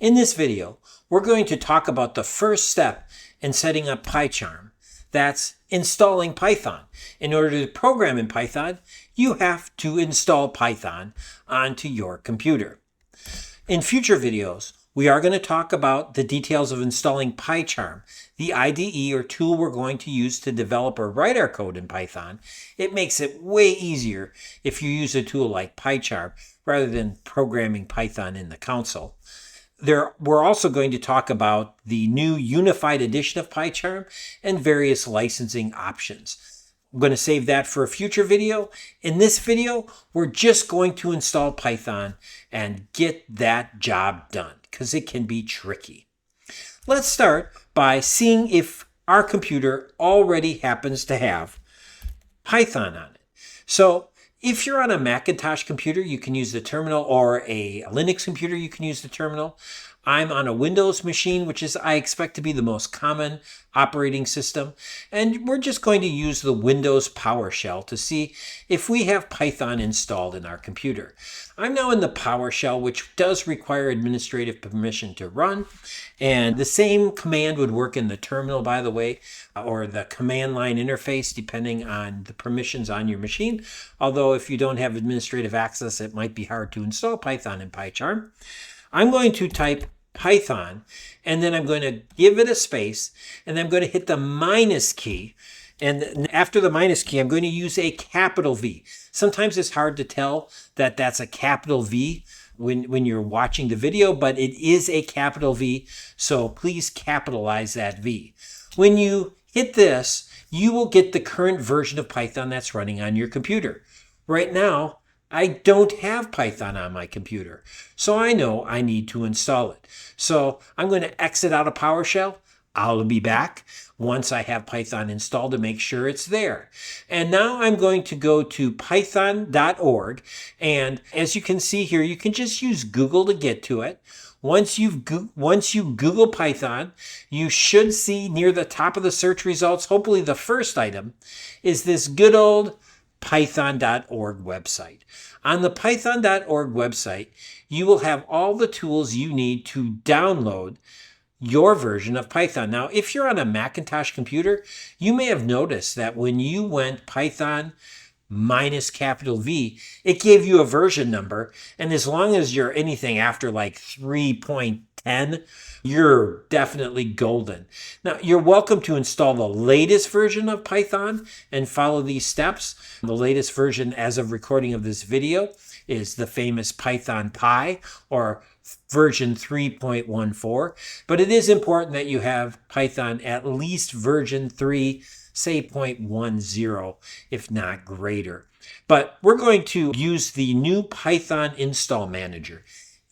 In this video, we're going to talk about the first step in setting up PyCharm. That's installing Python. In order to program in Python, you have to install Python onto your computer. In future videos, we are going to talk about the details of installing PyCharm, the IDE or tool we're going to use to develop or write our code in Python. It makes it way easier if you use a tool like PyCharm rather than programming Python in the console. We're also going to talk about the new unified edition of PyCharm and various licensing options. I'm going to save that for a future video. In this video, we're just going to install Python and get that job done because it can be tricky. Let's start by seeing if our computer already happens to have Python on it. So if you're on a Macintosh computer, you can use the terminal, or a Linux computer, you can use the terminal. I'm on a Windows machine, which is, I expect, to be the most common operating system. And we're just going to use the Windows PowerShell to see if we have Python installed in our computer. I'm now in the PowerShell, which does require administrative permission to run. And the same command would work in the terminal, by the way, or the command line interface, depending on the permissions on your machine. Although if you don't have administrative access, it might be hard to install Python in PyCharm. I'm going to type Python, and then I'm going to give it a space, and then I'm going to hit the minus key. And after the minus key, I'm going to use a capital V. Sometimes it's hard to tell that that's a capital V when you're watching the video, but it is a capital V, so please capitalize that V. When you hit this, you will get the current version of Python that's running on your computer. Right now, I don't have Python on my computer, so I know I need to install it. So I'm going to exit out of PowerShell. I'll be back once I have Python installed to make sure it's there. And now I'm going to go to python.org. And as you can see here, you can just use Google to get to it. Once you Google Python, you should see near the top of the search results, hopefully the first item, is this good old python.org website. On the python.org website, you will have all the tools you need to download your version of Python. Now, if you're on a Macintosh computer, you may have noticed that when you went Python minus capital V, it gave you a version number. And as long as you're anything after like 3.10, you're definitely golden. Now, you're welcome to install the latest version of Python and follow these steps. The latest version as of recording of this video is the famous Python Py, or version 3.14. But it is important that you have Python at least version 3, say 0.10, if not greater. But we're going to use the new Python install manager.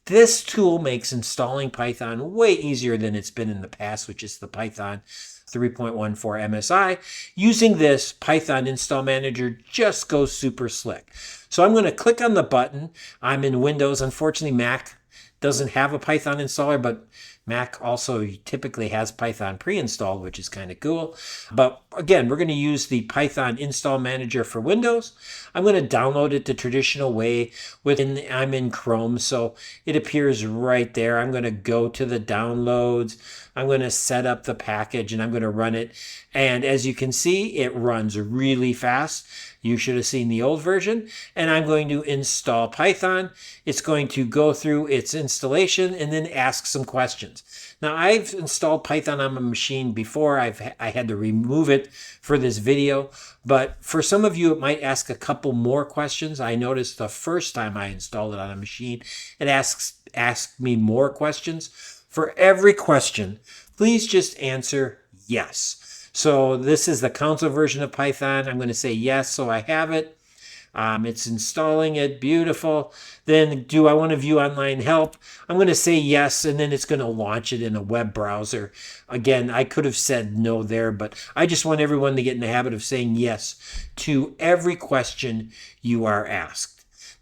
This tool makes installing Python way easier than it's been in the past, which is the Python 3.14 MSI. Using this Python install manager just goes super slick. So I'm going to click on the button. I'm in Windows. Unfortunately, Mac doesn't have a Python installer, but Mac also typically has Python pre-installed, which is kind of cool. But again, we're going to use the Python install manager for Windows. I'm going to download it the traditional way. I'm in Chrome, so it appears right there. I'm going to go to the downloads. I'm going to set up the package, and I'm going to run it. And as you can see, it runs really fast. You should have seen the old version. And I'm going to install Python. It's going to go through its installation and then ask some questions. Now, I've installed Python on my machine before. I had to remove it for this video. But for some of you, it might ask a couple more questions. I noticed the first time I installed it on a machine, it asked me more questions. For every question, please just answer yes. So this is the console version of Python. I'm going to say yes, so I have it. It's installing it. Beautiful. Then do I want to view online help? I'm going to say yes, and then it's going to launch it in a web browser. Again, I could have said no there, but I just want everyone to get in the habit of saying yes to every question you are asked.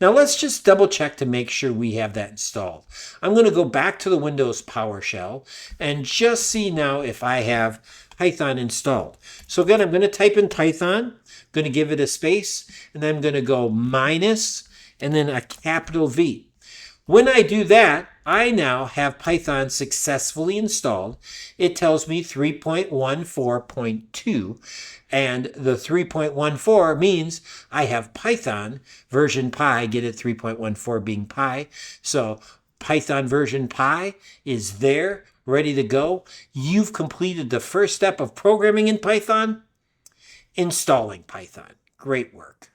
Now let's just double check to make sure we have that installed. I'm going to go back to the Windows PowerShell and just see now if I have Python installed. So again, I'm going to type in Python, going to give it a space, and then I'm going to go minus, and then a capital V. When I do that, I now have Python successfully installed. It tells me 3.14.2, and the 3.14 means I have Python version pi, get it, 3.14 being pi. So Python version pi is there, ready to go. You've completed the first step of programming in Python, installing Python. Great work.